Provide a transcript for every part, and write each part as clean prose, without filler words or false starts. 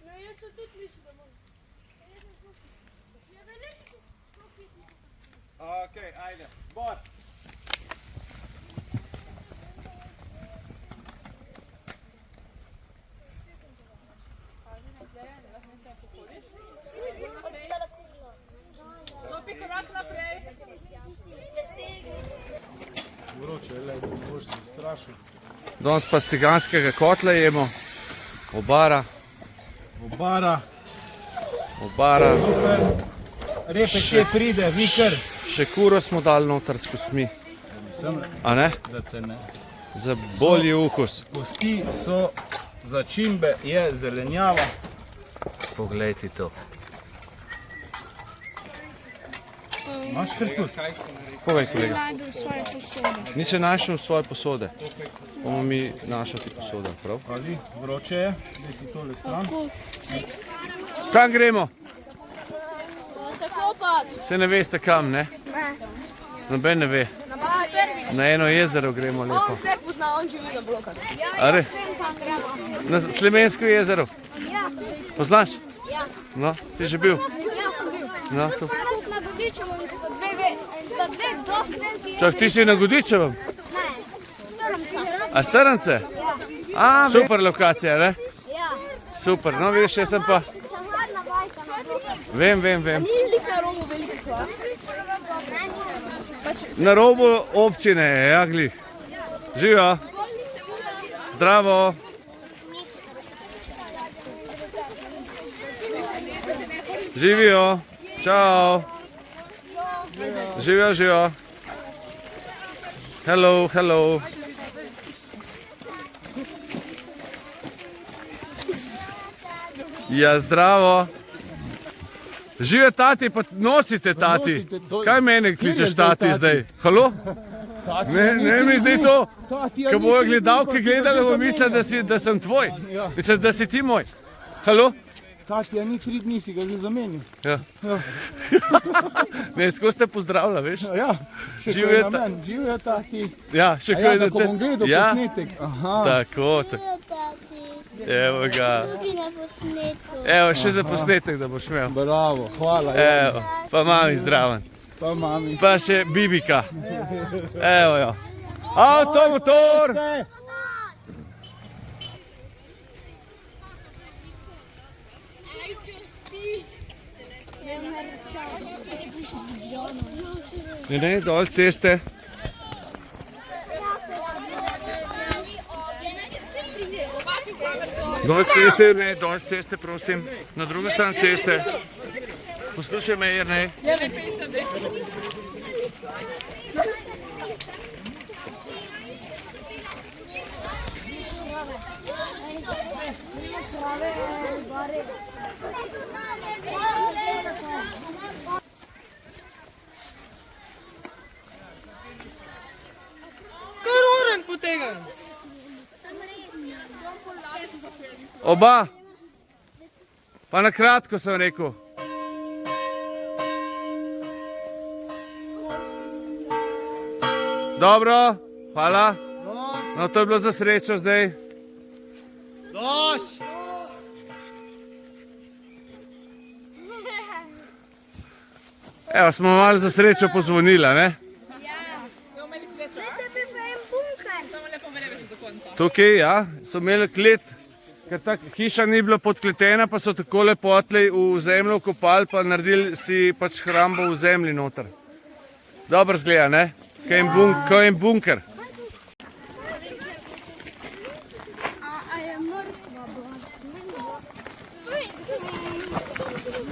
No, jaz sem tudi mislil, da bom. Okej, ajde, boss. Stopi korak naprej. Vroče, le, boš se strašil. Danes pa z ciganskega kotla jemo. Obara. Obara, Obara. super. Repe še pride, vikar. Še kuro smo dali noter s kostmi. Sem, A ne? da te ne. Za bolji okus. Kosti so začimbe, je zelenjava. Poglejte to. Imaš Kristus? Povej, kolega. Najdu svoje posode. Nisi našel svoje posode. Bomo mi našel ti posodo, prav? Pazi, vroče je, da si tole stran. Kam gremo? Se kopati. Se ne veste kam, ne? Ne. Noben ne ve. Na barje. Na eno jezero gremo lepo. On vse pozna, on živi na blokadu. Are? Na Slemensko jezero. Ja. Poznaš? Ja. No, si že bil? Ja, sem bil. No, super. Jaz sem na Godičevu in sta dve dosti veliki. Čak, ti si na Godičevem? Ne. Strmca. A Strance? Ja. Super lokacija, ne? Ja. Super, no vidiš, jaz sem pa... Tovarna bajka na blokadu. Vem. Ni lik na robu velika stvar. Na robu občine je, ja, glih. Živijo. Zdravo. Živijo. Čau. Živijo. Hello. Ja, zdravo. Živijo tati, pa nosite tati. Nosite to. Kaj mene kličeš Zdaj tati tati. zdaj? Halo? Ne mi zdi to, Tati, ja, ko bojo nisi gledalke ti, gledali, pa bo se mislili, da sem tvoj. Ja. Mislim, da si ti moj. Halo? Tati, ja, ni kriv, nisi ga že zamenil. Ja. Ne, skozi te pozdravlja, veš? Ja, še Živijo ko je na ta- meni, živijo tati. Ja, še A kaj ja, da ko bom gledal Ja, posnetek. Aha, tako. Evo ga. Tudi na posnetku. Evo, še za posnetek, da boš imel. bravo, hvala. Ja. Evo, pa mami zdraven. Pa mami. Pa še Bibika. Evo jo. Avtomotor! Ste? Ne, dol ceste. Dol ceste, prosim. Na drugo stran ceste. Poslušaj me, Jernej. Kar oren potegan. Oba. Pa na kratko sem rekel. Dobro, hvala. No, to je bilo za srečo zdaj. Dost! Evo, smo malo za srečo pozvonila, ne? Jo, meni sveča. Tebi pa en bunkar. Samo lepo me ne veš do konca. Tukaj, ja, so imeli klet, ker ta hiša ni bila podkletena, pa so takole potli v zemljo kopali, pa naredili si pač hrambo v zemlji noter. Dobro zgleda, ne? Ko en bunker. A je mrtva bila?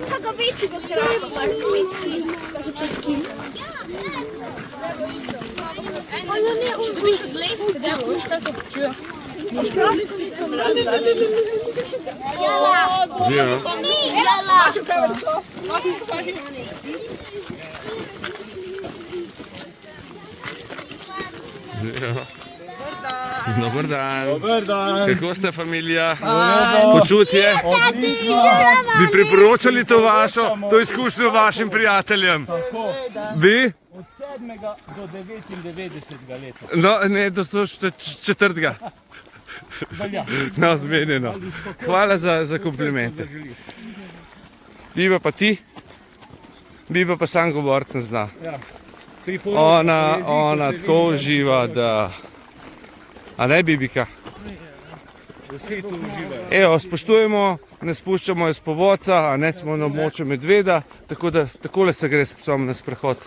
Kako veš, kako krava pa Dobiš od lesa, da boš tako počuja. Boš krasko mi tam radaš. Jala. Živijo. Jala. Dobar dan. Dober dan. Kako ste, familija? Dobro. Počutje? Odlično. Bi priporočali to vašo, to izkušnjo vašim prijateljem? Tako, Vi? od 7. do 99. leta. No, ne, do 104. No, zmenjeno. Hvala za komplimente. Biba pa ti? Biba pa sam govoriti ne zna. Ona tako uživa, da... A ne, Bibika? Vsi tu uživajo. Evo, spoštujemo, ne spuščamo iz povodca, a ne smo na območju medveda, tako da takole se gre s psom na sprehod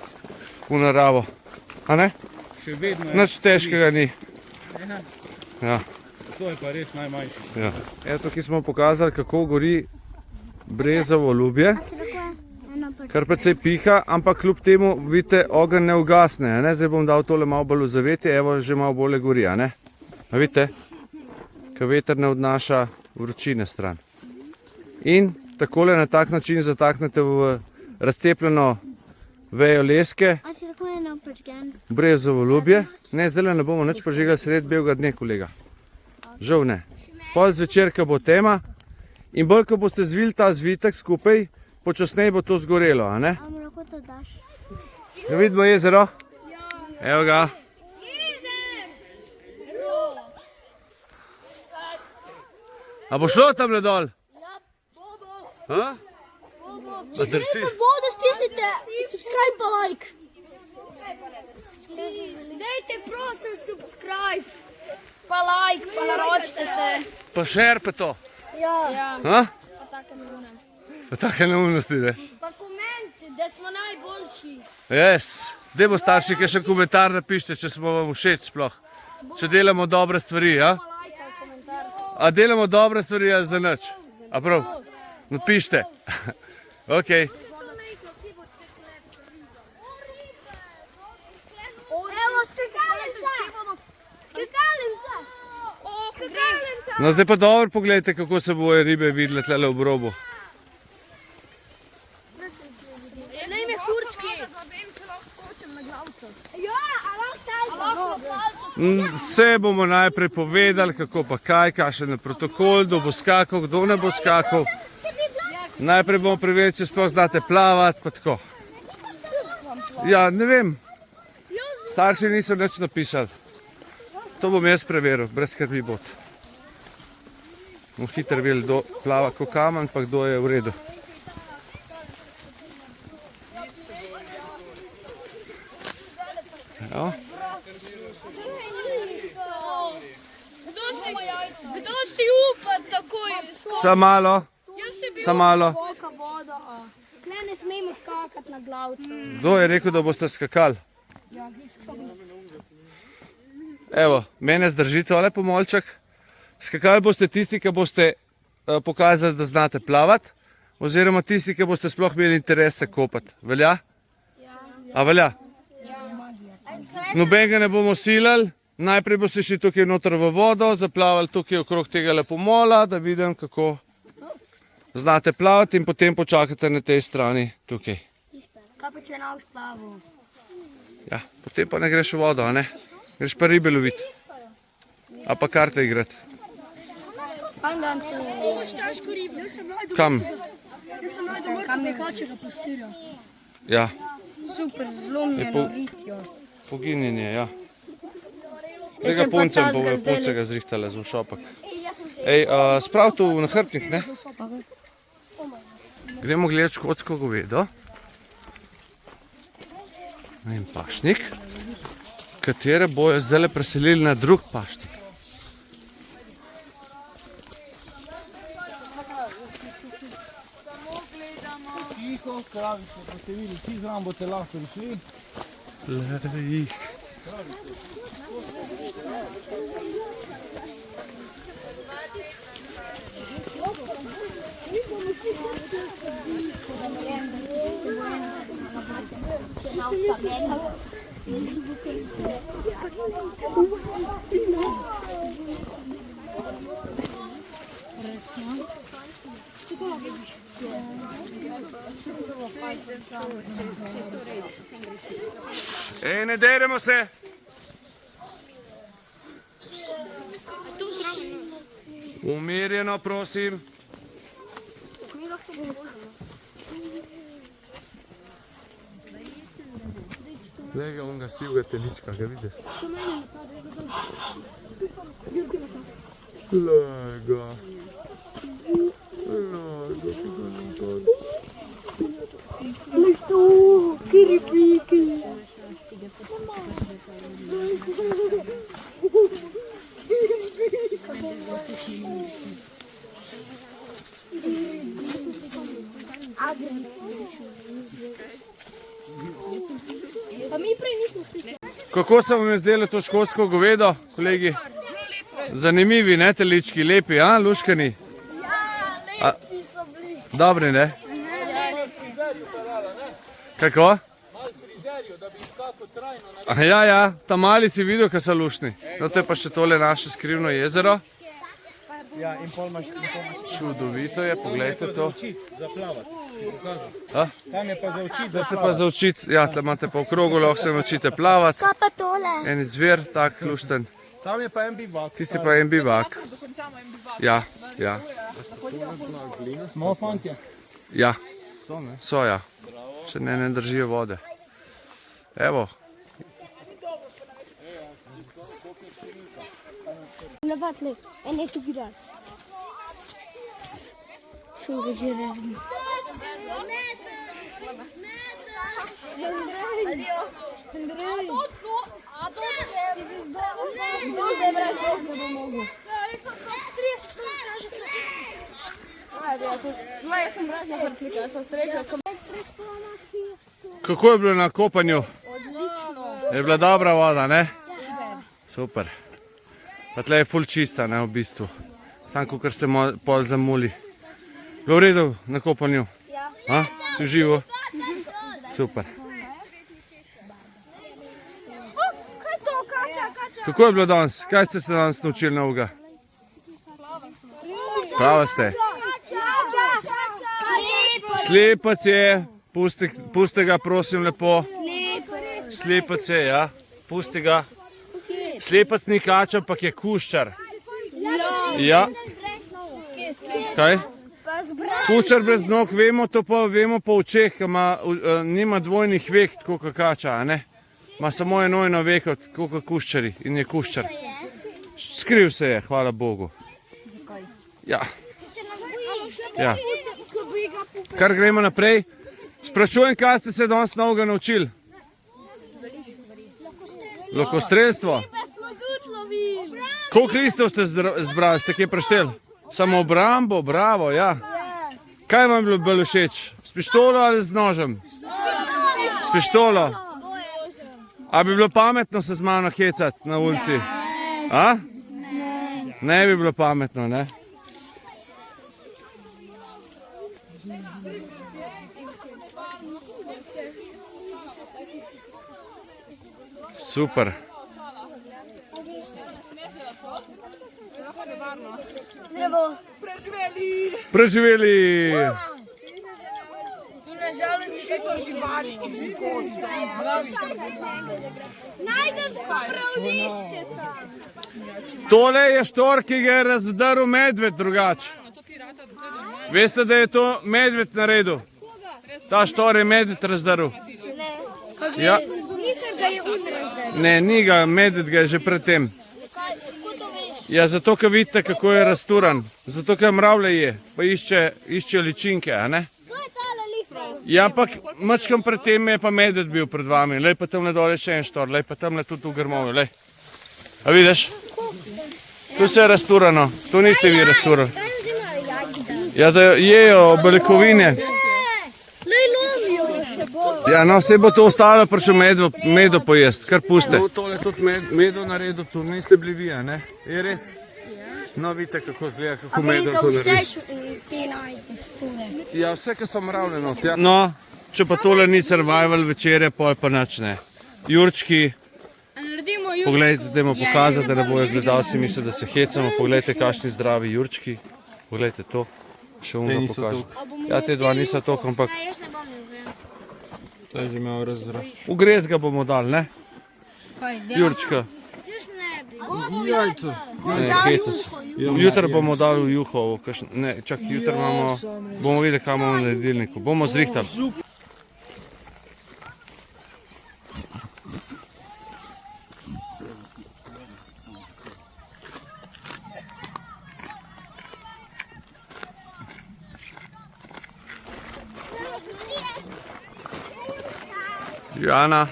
v naravo. A ne? Še vedno je. Nič težkega ni. Ja. To je pa res najmanjši. Ja. Evo, tukaj smo pokazali, kako gori brezovo lubje. Kar precej piha, ampak kljub temu, vidite, ogenj ne ugasne. A ne? Zdaj bom dal tole malo bolj v zavetje, evo, že malo bolje gori, a ne? A vidite? Ko veter ne odnaša vročine stran. In takole na tak način zataknete v razcepljeno vejo leske, brezovo lubje. Ne, zdaj ne bomo nič požigali sred belega dne, kolega. Žal ne. Pol zvečer, ko bo tema in bolj, ko boste zvili ta zvitek skupaj, počasneje bo to zgorelo, a ne? Ga vidimo jezero? Evo ga. A bo šlo tam dol? Ja, bobo. A? Zadrsi. Vodo stisnite, subscribe pa like. Dajte prosim subscribe. Pa like, pa naročite se. Pa šerpe to. Ja. A? Pa take neumne. Pa take neumnosti, ne? Pa komenci, da smo najboljši. Yes. Dajmo starši, kaj še komentar napišite, če smo vam všeč sploh. Če delamo dobre stvari, ja? A delamo dobre stvari ali za nič? A prav? Napišite. Ok. Evo skakalnica. Skakalnica. Skakalnica. No zdaj pa dobro pogledajte, kako se bojo ribe videle tlele v robu. Ne ime hurčki. Ja, a lahko salto. Vse bomo najprej povedali, kako pa kaj, kakšen je protokol, kdo bo skakal, kdo ne bo skakal. Najprej bomo preverili, če sploh znate plavati, pa tako. Ja, ne vem. Starši niso nič napisali. To bom jaz preveril, brez skrbi bod. Bomo hitro videli, kdo plava kot kamen, pa kdo je v redu. Ja. Kdo si upa takoj? Samo malo, samo malo. Tle ne smemo skakati na glavcu. Kdo je rekel, da boste skakali? Evo, mene zdrži tole pomolček. Skakali boste tisti, ki boste pokazali, da znate plavati, oziroma tisti, ki boste sploh imeli interes se kopati. Velja? A velja? Nobenega ne bomo silali. Najprej boste šli tukaj noter v vodo, zaplavali tukaj okrog tega pomola, da vidim, kako znate plavati in potem počakate na tej strani tukaj. Kaj pa če ne boš plaval? Ja, potem pa ne greš v vodo, a ne? Greš pa ribe loviti. A pa karte igrati. Kam dan tu? Kam? Kam ne hoče ga postirja. Ja, Super, zlomljeno ritjo. poginjenje, ja. Jaz Tega sem pa puncem čas bo ga zdaj- punce ga zrihtale z šopak. Ej, sprav tu v nahrbtnik, ne? Gremo gledati škotsko govedo. In pašnik, katere bojo zdaj preselili na drug pašnik. Tiho, kravice, boste videli, ti zram boste lahko prišli. Lej. Ej, ne deremo se! Umirjeno, prosim. Glej ga, onga sivega telička, ga vidiš? Lega. Pa mi prej nismo šli. Kako se vam je zdelo to škotsko govedo, kolegi? Zanimivi, ne, telički, lepi, a, luškani? Ja, lepi so bili. Dobri, ne? Kako? Ja, tam mali si videl, kaj so lušni. No, to je pa še tole naše skrivno jezero. Ja, in pol imaš. Čudovito je, pogledajte to. Za plavati. A? Tam je pa za učiti, za Pa za učiti, ja, tam imate pa v krogu, lahko se naučite plavati. Kaj pa tole? En zver, tak lušten. Tam je pa en bivak. Ti si pa en bivak. Ja. Smo fantje. Ja, So, ne? so ja. Če ne držijo vode. Evo, Navadne, ene tu girar. Su ga girar. kako je bilo na kopanju? Je bila dobra voda, ne? Super. Pa tle je ful čista, ne, v bistvu. Sam, kakor se pol zamuli. Bilo v redu na kopanju? Ja. Si užival? Super. Kako je bilo danes? Kaj ste se danes naučili novega? Plava ste. Slepec je. Pusti ga, prosim, lepo. Slepec je, ja. Pusti ga. Slepec ni kač, ampak je kuščar. Ja. Kaj? Kuščar brez nog, vemo to pa, vemo po očeh, ki nima dvojnih vek, tako kot kača, a ne? Ima samo enojno veko, tako kot kuščari in je kuščar. Skriv se je, hvala Bogu. Ja. Ja. Kar gremo naprej. Sprašujem, kaj ste se danes novega naučili? Lokostrelstvo. Koliko listov ste zbrali, ste kaj prešteli? Samo obrambo, bravo, ja. Kaj vam je bilo bolj všeč? S pištolo ali z nožem? S pištolo. A bi bilo pametno se z mano hecati na ulici? A? Ne bi bilo pametno, ne? Super. Preživeli. In nažalost nekaj so živali iz gozda. Najdeš spravlišče tam. Tole je štor, ki ga je razdrl medved drugače. Veste, da je to medved naredil? Ta štor je medved razdrl. Ja. Nisem ga je udrl. Ne, ni ga, medved ga je že predtem. Ja, zato, ker vidite, kako je razturan. Zato, ker mravlje je, pa išče ličinke, a ne? To je tale lihra. Ja, ampak mačkam predtem je pa medved bil pred vami. Lej pa tamle dole še en štor, lej pa tamle tudi v grmovju, lej. A vidiš? Tu se je razturano, tu niste vi rasturali. Ja, da jejo beljakovine. Lej lomijo še bolj. Ja, no, vse bo to ostalo, prišel medo pojest, kar puste. No, tole tudi medo naredil, tu niste bili vi, a ne? Je res? No, vidite, kako zgleda, kako medo to naredi. Te najdeš. Ja, vse, ki so mravlje not. Ja. No, če pa tole ni survival večerje, pol pa nič ne. Jurčki, poglejte, dajmo pokazati, da ne bojo gledalci mislili, da se hecamo. Poglejte, kakšni zdravi jurčki. Poglejte to, še umno pokažem. Ja, te dva niso toliko, ampak Jaz ne bom izvem. To je že imel razrah. v grez ga bomo dali, ne? Jurčka. Jaz ne bi. Jajco. Ne, heca se. Jutri bomo dali v juho. Ne, čak, jutri bomo videli, kaj imamo na jedilniku. Bomo zrihtali. Jana,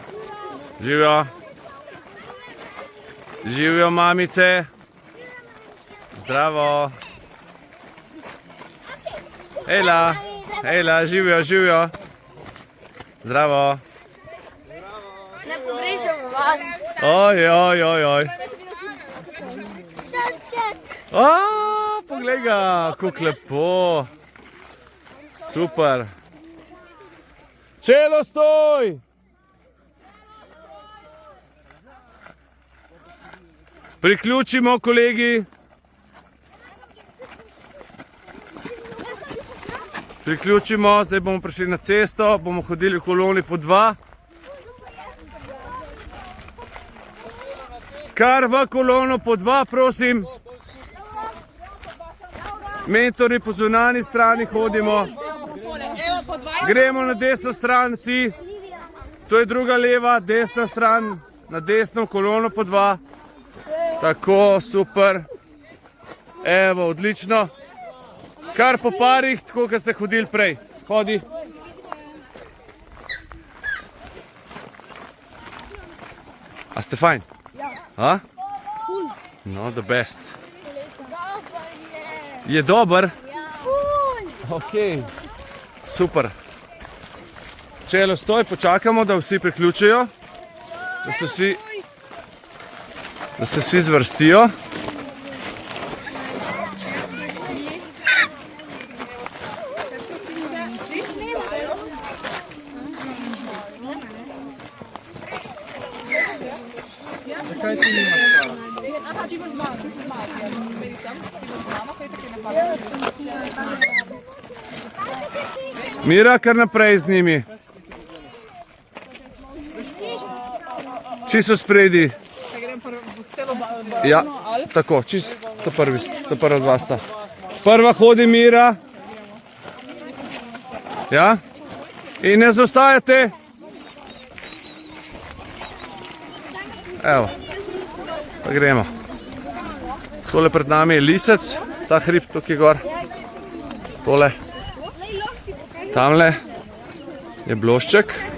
živijo. Živijo mamice. Zdravo. Ejla, ejla, živijo. Zdravo. Ne pogrešam vas. Oj. Srček. Poglej ga, kako lepo. Super. Čelo, stoj! Priključimo, kolegi. Priključimo, zdaj bomo prišli na cesto, bomo hodili v koloni po 2. Kar v kolono po 2, prosim. Mentori po zunanji strani hodimo. Gremo na desno stran vsi. To je druga leva, desna stran, na desno kolono po 2. Tako, super. Evo, odlično. Kar po parih, tako kot ste hodili prej. Hodi. A ste fajn? Ja. No, the best. Je dober? Ok, super. Čelo, stoj, počakamo, da vsi priključijo. Da se vsi zvrstijo. Zakaj ti nimaš para? Mira, kar naprej z njimi. Čisto spredi. Ja, tako, čisto prva dva sta. Prva hodi Mira. Ja. In ne zaostajate. Evo, pa gremo. Tole pred nami je lisec, ta hrib tukaj gor. Tole. Tamle je Blošček.